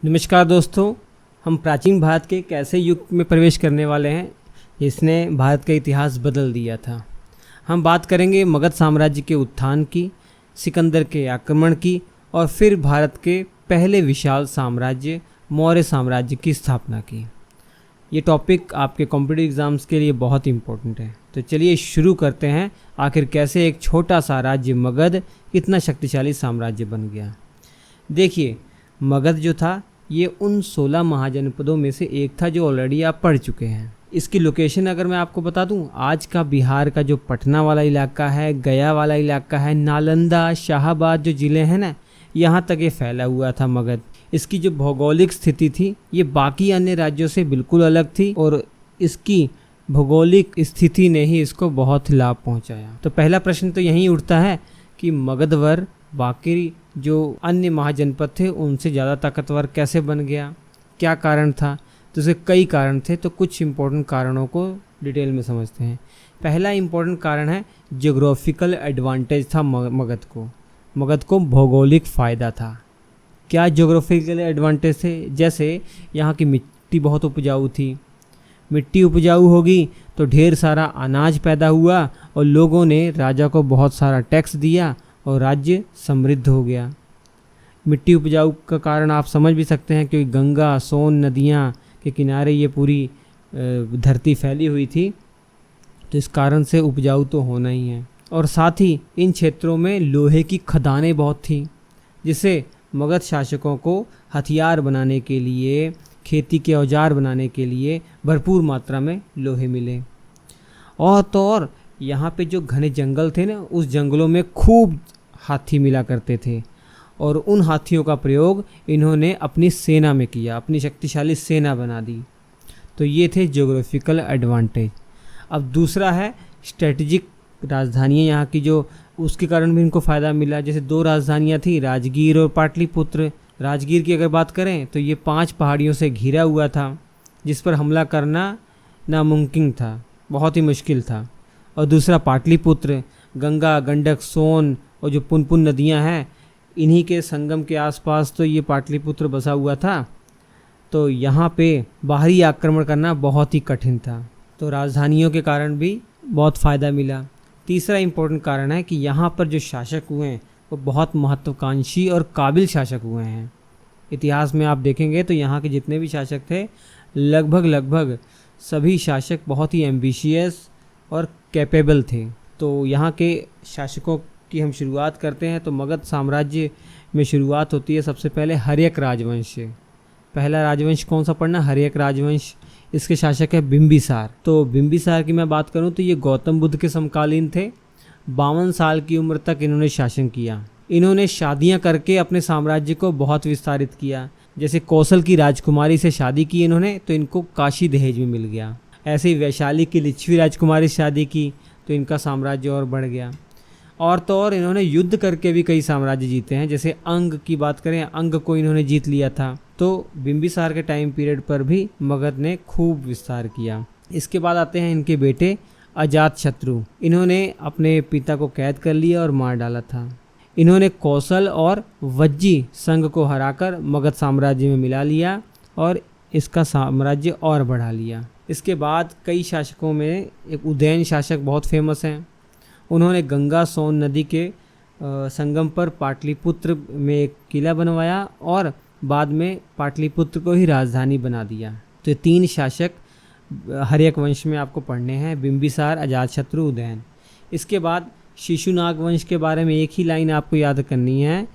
नमस्कार दोस्तों, हम प्राचीन भारत के एक ऐसे युग में प्रवेश करने वाले हैं जिसने भारत का इतिहास बदल दिया था। हम बात करेंगे मगध साम्राज्य के उत्थान की, सिकंदर के आक्रमण की और फिर भारत के पहले विशाल साम्राज्य मौर्य साम्राज्य की स्थापना की। ये टॉपिक आपके कॉम्पिटिटिव एग्ज़ाम्स के लिए बहुत इम्पोर्टेंट है। तो चलिए शुरू करते हैं, आखिर कैसे एक छोटा सा राज्य मगध कितना शक्तिशाली साम्राज्य बन गया। देखिए, मगध जो था ये उन 16 महाजनपदों में से एक था जो ऑलरेडी आप पढ़ चुके हैं। इसकी लोकेशन अगर मैं आपको बता दूं, आज का बिहार का जो पटना वाला इलाका है, गया वाला इलाका है, नालंदा, शाहाबाद जो ज़िले हैं ना, यहाँ तक ये फैला हुआ था मगध। इसकी जो भौगोलिक स्थिति थी ये बाकी अन्य राज्यों से बिल्कुल अलग थी और इसकी भौगोलिक स्थिति ने ही इसको बहुत लाभ पहुँचाया। तो पहला प्रश्न तो यही उठता है कि मगधवर बाकी जो अन्य महाजनपद थे उनसे ज़्यादा ताकतवर कैसे बन गया, क्या कारण था। तो इसके कई कारण थे, तो कुछ इम्पोर्टेंट कारणों को डिटेल में समझते हैं। पहला इम्पोर्टेंट कारण है ज्योग्राफिकल एडवांटेज था मगध को भौगोलिक फ़ायदा था। क्या ज्योग्राफिकल एडवांटेज थे? जैसे यहाँ की मिट्टी बहुत उपजाऊ थी। मिट्टी उपजाऊ होगी तो ढेर सारा अनाज पैदा हुआ और लोगों ने राजा को बहुत सारा टैक्स दिया और राज्य समृद्ध हो गया। मिट्टी उपजाऊ का कारण आप समझ भी सकते हैं, क्योंकि गंगा सोन नदियाँ के किनारे ये पूरी धरती फैली हुई थी, तो इस कारण से उपजाऊ तो होना ही है। और साथ ही इन क्षेत्रों में लोहे की खदानें बहुत थीं, जिससे मगध शासकों को हथियार बनाने के लिए, खेती के औजार बनाने के लिए भरपूर मात्रा में लोहे मिले। और तो और यहाँ पे जो घने जंगल थे ना, उस जंगलों में खूब हाथी मिला करते थे और उन हाथियों का प्रयोग इन्होंने अपनी सेना में किया, अपनी शक्तिशाली सेना बना दी। तो ये थे ज्योग्राफिकल एडवांटेज। अब दूसरा है स्ट्रेटजिक राजधानियाँ यहाँ की, जो उसके कारण भी इनको फ़ायदा मिला। जैसे 2 राजधानियाँ थी, राजगीर और पाटलिपुत्र। राजगीर की अगर बात करें तो ये 5 पहाड़ियों से घिरा हुआ था, जिस पर हमला करना नामुमकिन था, बहुत ही मुश्किल था। और दूसरा पाटलिपुत्र, गंगा गंडक सोन और जो पुनपुन नदियां हैं, इन्हीं के संगम के आसपास तो ये पाटलिपुत्र बसा हुआ था। तो यहाँ पे बाहरी आक्रमण करना बहुत ही कठिन था। तो राजधानियों के कारण भी बहुत फ़ायदा मिला। तीसरा इम्पोर्टेंट कारण है कि यहाँ पर जो शासक हुए हैं वो बहुत महत्वाकांक्षी और काबिल शासक हुए हैं। इतिहास में आप देखेंगे तो यहाँ के जितने भी शासक थे, लगभग सभी शासक बहुत ही एम्बिशियस और कैपेबल थे। तो यहाँ के शासकों की हम शुरुआत करते हैं तो मगध साम्राज्य में शुरुआत होती है सबसे पहले हर्यक राजवंश से। पहला राजवंश कौन सा पढ़ना? हर्यक राजवंश। इसके शासक है बिंबिसार। तो बिंबिसार की मैं बात करूँ तो ये गौतम बुद्ध के समकालीन थे। 52 साल की उम्र तक इन्होंने शासन किया। इन्होंने शादियाँ करके अपने साम्राज्य को बहुत विस्तारित किया। जैसे कौशल की राजकुमारी से शादी की इन्होंने तो इनको काशी दहेज में मिल गया। ऐसे ही वैशाली की लिच्छवी राजकुमारी से शादी की तो इनका साम्राज्य और बढ़ गया। और तो और इन्होंने युद्ध करके भी कई साम्राज्य जीते हैं। जैसे अंग की बात करें, अंग को इन्होंने जीत लिया था। तो बिंबिसार के टाइम पीरियड पर भी मगध ने खूब विस्तार किया। इसके बाद आते हैं इनके बेटे अजातशत्रु। इन्होंने अपने पिता को कैद कर लिया और मार डाला था। इन्होंने कौशल और वज्जी संघ को हराकर मगध साम्राज्य में मिला लिया और इसका साम्राज्य और बढ़ा लिया। इसके बाद कई शासकों में एक उदयन शासक बहुत फेमस हैं। उन्होंने गंगा सोन नदी के संगम पर पाटलिपुत्र में एक किला बनवाया और बाद में पाटलिपुत्र को ही राजधानी बना दिया। तो ये 3 शासक हर्यक वंश में आपको पढ़ने हैं, बिंबिसार, अजातशत्रु, उदयन। इसके बाद शिशुनाग वंश के बारे में एक ही लाइन आपको याद करनी है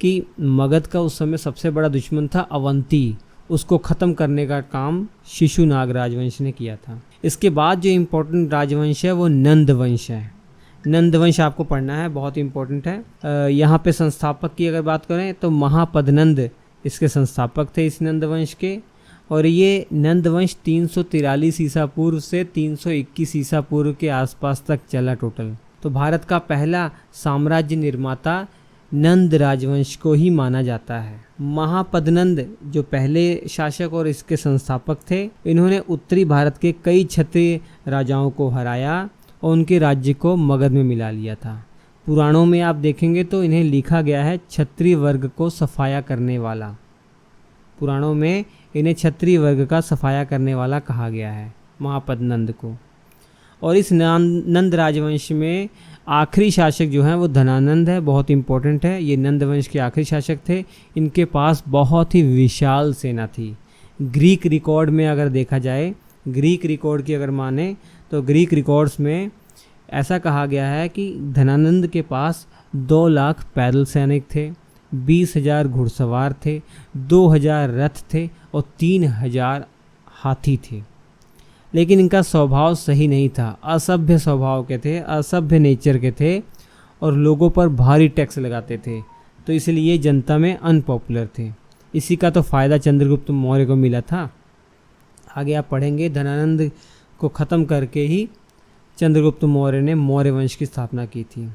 कि मगध का उस समय सबसे बड़ा दुश्मन था अवंती। उसको ख़त्म करने का काम शिशुनाग राजवंश ने किया था। इसके बाद जो इम्पोर्टेंट राजवंश है वो नंद वंश है। नंद वंश आपको पढ़ना है, बहुत इंपॉर्टेंट है। यहाँ पे संस्थापक की अगर बात करें तो महापद्नंद इसके संस्थापक थे इस नंद वंश के। और ये नंद वंश 343 ईसा पूर्व से 321 ईसा पूर्व के आसपास तक चला टोटल। तो भारत का पहला साम्राज्य निर्माता नंद राजवंश को ही माना जाता है। महापद्नंद जो पहले शासक और इसके संस्थापक थे, इन्होंने उत्तरी भारत के कई क्षत्रिय राजाओं को हराया और उनके राज्य को मगध में मिला लिया था। पुराणों में आप देखेंगे तो इन्हें लिखा गया है क्षत्रिय वर्ग को सफाया करने वाला। पुराणों में इन्हें क्षत्रिय वर्ग का सफाया करने वाला कहा गया है, महापद नंद को। और इस नंद राजवंश में आखिरी शासक जो हैं वो धनानंद है, बहुत इंपॉर्टेंट है। ये नंद वंश के आखिरी शासक थे। इनके पास बहुत ही विशाल सेना थी। ग्रीक रिकॉर्ड में अगर देखा जाए, ग्रीक रिकॉर्ड की अगर माने तो ग्रीक रिकॉर्ड्स में ऐसा कहा गया है कि धनानंद के पास 2 लाख पैदल सैनिक थे, 20,000 घुड़सवार थे, 2,000 रथ थे और 3,000 हाथी थे। लेकिन इनका स्वभाव सही नहीं था, असभ्य स्वभाव के थे, असभ्य नेचर के थे और लोगों पर भारी टैक्स लगाते थे, तो इसलिए जनता में अनपॉपुलर थे। इसी का तो फ़ायदा चंद्रगुप्त मौर्य को मिला था। आगे आप पढ़ेंगे, धनानंद को ख़त्म करके ही चंद्रगुप्त मौर्य ने मौर्य वंश की स्थापना की थी।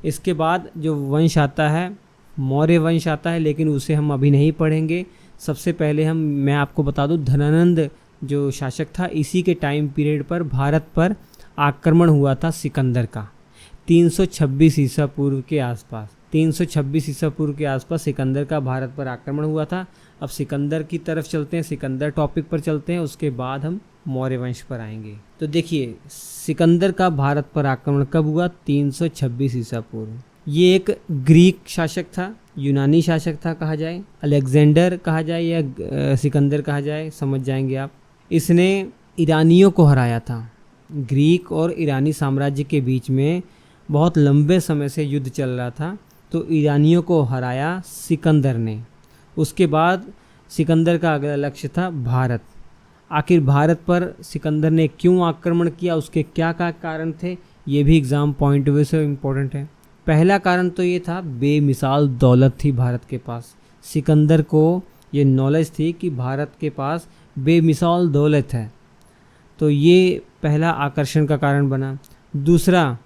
इसके बाद जो वंश आता है, मौर्य वंश आता है, लेकिन उसे हम अभी नहीं पढ़ेंगे। सबसे पहले मैं आपको बता दूं, धनानंद जो शासक था, इसी के टाइम पीरियड पर भारत पर आक्रमण हुआ था सिकंदर का, 326 ईसा पूर्व के आसपास। 326 ईसा पूर्व के आसपास सिकंदर का भारत पर आक्रमण हुआ था। अब सिकंदर की तरफ चलते हैं, सिकंदर टॉपिक पर चलते हैं, उसके बाद हम मौर्य वंश पर आएंगे। तो देखिए, सिकंदर का भारत पर आक्रमण कब हुआ? 326 ईसा पूर्व। ये एक ग्रीक शासक था, यूनानी शासक था कहा जाए, अलेक्जेंडर कहा जाए या सिकंदर कहा जाए, समझ जाएंगे आप। इसने ईरानियों को हराया था। ग्रीक और ईरानी साम्राज्य के बीच में बहुत लंबे समय से युद्ध चल रहा था, तो ईरानियों को हराया सिकंदर ने। उसके बाद सिकंदर का अगला लक्ष्य था भारत। आखिर भारत पर सिकंदर ने क्यों आक्रमण किया, उसके क्या कारण थे, ये भी एग्ज़ाम पॉइंट ऑफ व्यू से इम्पोर्टेंट है। पहला कारण तो ये था, बेमिसाल दौलत थी भारत के पास। सिकंदर को ये नॉलेज थी कि भारत के पास बेमिसाल दौलत है, तो ये पहला आकर्षण का कारण बना। दूसरा,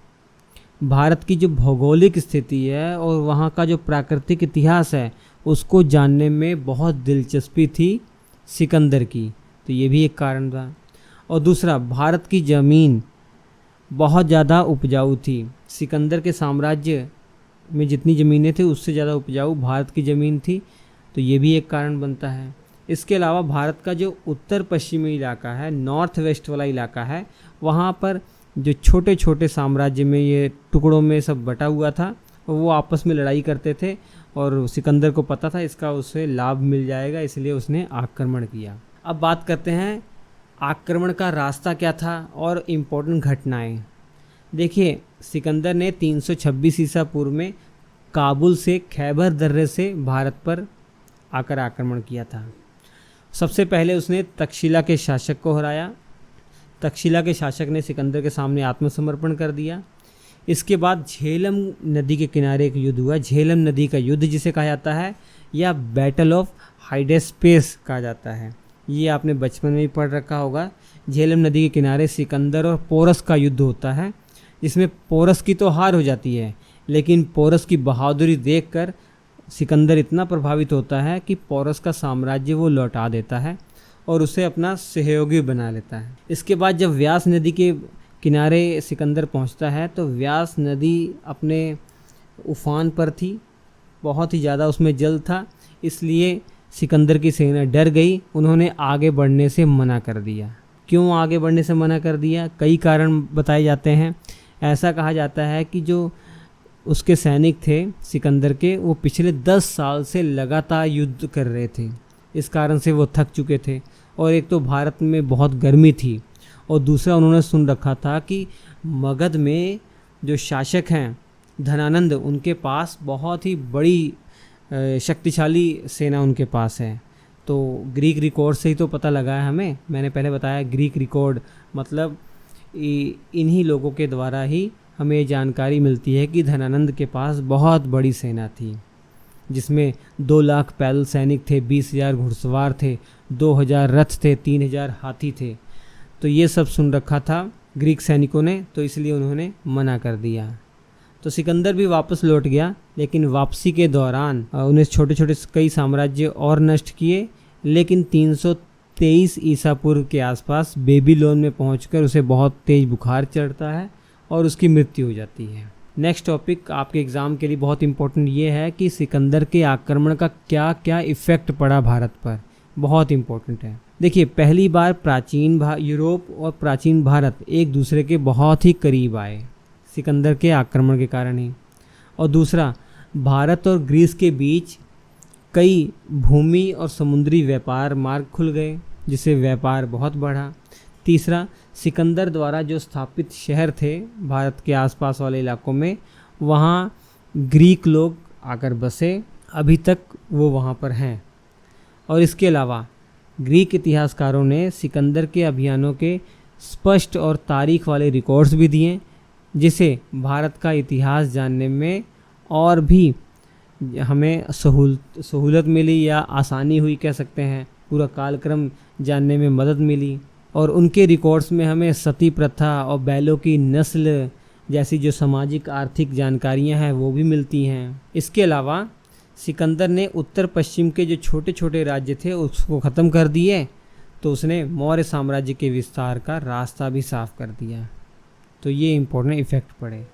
भारत की जो भौगोलिक स्थिति है और वहाँ का जो प्राकृतिक इतिहास है, उसको जानने में बहुत दिलचस्पी थी सिकंदर की, तो ये भी एक कारण था। और दूसरा, भारत की ज़मीन बहुत ज़्यादा उपजाऊ थी। सिकंदर के साम्राज्य में जितनी ज़मीनें थी उससे ज़्यादा उपजाऊ भारत की ज़मीन थी, तो ये भी एक कारण बनता है। इसके अलावा भारत का जो उत्तर पश्चिमी इलाका है, नॉर्थ वेस्ट वाला इलाका है, वहाँ पर जो छोटे छोटे साम्राज्य में ये टुकड़ों में सब बटा हुआ था, वो आपस में लड़ाई करते थे और सिकंदर को पता था इसका उसे लाभ मिल जाएगा, इसलिए उसने आक्रमण किया। अब बात करते हैं आक्रमण का रास्ता क्या था और इम्पोर्टेंट घटनाएं। देखिए, सिकंदर ने 326 ईसा पूर्व में काबुल से खैबर दर्रे से भारत पर आकर आक्रमण किया था। सबसे पहले उसने तक्षशिला के शासक को हराया। तक्षशिला के शासक ने सिकंदर के सामने आत्मसमर्पण कर दिया। इसके बाद झेलम नदी के किनारे एक युद्ध हुआ, झेलम नदी का युद्ध जिसे कहा जाता है, या बैटल ऑफ हाइडेस्पेस कहा जाता है। ये आपने बचपन में ही पढ़ रखा होगा। झेलम नदी के किनारे सिकंदर और पोरस का युद्ध होता है, जिसमें पोरस की तो हार हो जाती है, लेकिन पोरस की बहादुरी देखकर सिकंदर इतना प्रभावित होता है कि पोरस का साम्राज्य वो लौटा देता है और उसे अपना सहयोगी बना लेता है। इसके बाद जब व्यास नदी के किनारे सिकंदर पहुंचता है, तो व्यास नदी अपने उफान पर थी, बहुत ही ज़्यादा उसमें जल था, इसलिए सिकंदर की सेना डर गई। उन्होंने आगे बढ़ने से मना कर दिया। क्यों आगे बढ़ने से मना कर दिया? कई कारण बताए जाते हैं। ऐसा कहा जाता है कि जो उसके सैनिक थे सिकंदर के, वो पिछले 10 साल से लगातार युद्ध कर रहे थे, इस कारण से वो थक चुके थे। और एक तो भारत में बहुत गर्मी थी, और दूसरा उन्होंने सुन रखा था कि मगध में जो शासक हैं धनानंद, उनके पास बहुत ही बड़ी शक्तिशाली सेना उनके पास है। तो ग्रीक रिकॉर्ड से ही तो पता लगा है हमें, मैंने पहले बताया ग्रीक रिकॉर्ड मतलब इन्हीं लोगों के द्वारा ही हमें जानकारी मिलती है कि धनानंद के पास बहुत बड़ी सेना थी, जिसमें 2 लाख पैदल सैनिक थे, 20,000 घुड़सवार थे, 2,000 रथ थे, 3,000 हाथी थे। तो ये सब सुन रखा था ग्रीक सैनिकों ने, तो इसलिए उन्होंने मना कर दिया। तो सिकंदर भी वापस लौट गया, लेकिन वापसी के दौरान उन्हें छोटे छोटे कई साम्राज्य और नष्ट किए। लेकिन 323 ईसा पूर्व के आसपास बेबीलोन में पहुंचकर उसे बहुत तेज बुखार चढ़ता है और उसकी मृत्यु हो जाती है। नेक्स्ट टॉपिक आपके एग्ज़ाम के लिए बहुत इम्पोर्टेंट ये है कि सिकंदर के आक्रमण का क्या क्या इफ़ेक्ट पड़ा भारत पर, बहुत इम्पोर्टेंट है। देखिए, पहली बार प्राचीन यूरोप और प्राचीन भारत एक दूसरे के बहुत ही करीब आए सिकंदर के आक्रमण के कारण ही। और दूसरा, भारत और ग्रीस के बीच कई भूमि और समुद्री व्यापार मार्ग खुल गए, जिससे व्यापार बहुत बढ़ा। तीसरा, सिकंदर द्वारा जो स्थापित शहर थे भारत के आसपास वाले इलाकों में, वहाँ ग्रीक लोग आकर बसे, अभी तक वो वहाँ पर हैं। और इसके अलावा ग्रीक इतिहासकारों ने सिकंदर के अभियानों के स्पष्ट और तारीख वाले रिकॉर्ड्स भी दिए, जिसे भारत का इतिहास जानने में और भी हमें सहूलत मिली या आसानी हुई कह सकते हैं। पूरा कालक्रम जानने में मदद मिली। और उनके रिकॉर्ड्स में हमें सती प्रथा और बैलों की नस्ल जैसी जो सामाजिक आर्थिक जानकारियां हैं वो भी मिलती हैं। इसके अलावा सिकंदर ने उत्तर पश्चिम के जो छोटे छोटे राज्य थे उसको ख़त्म कर दिए, तो उसने मौर्य साम्राज्य के विस्तार का रास्ता भी साफ कर दिया। तो ये इम्पोर्टेंट इफ़ेक्ट पड़े।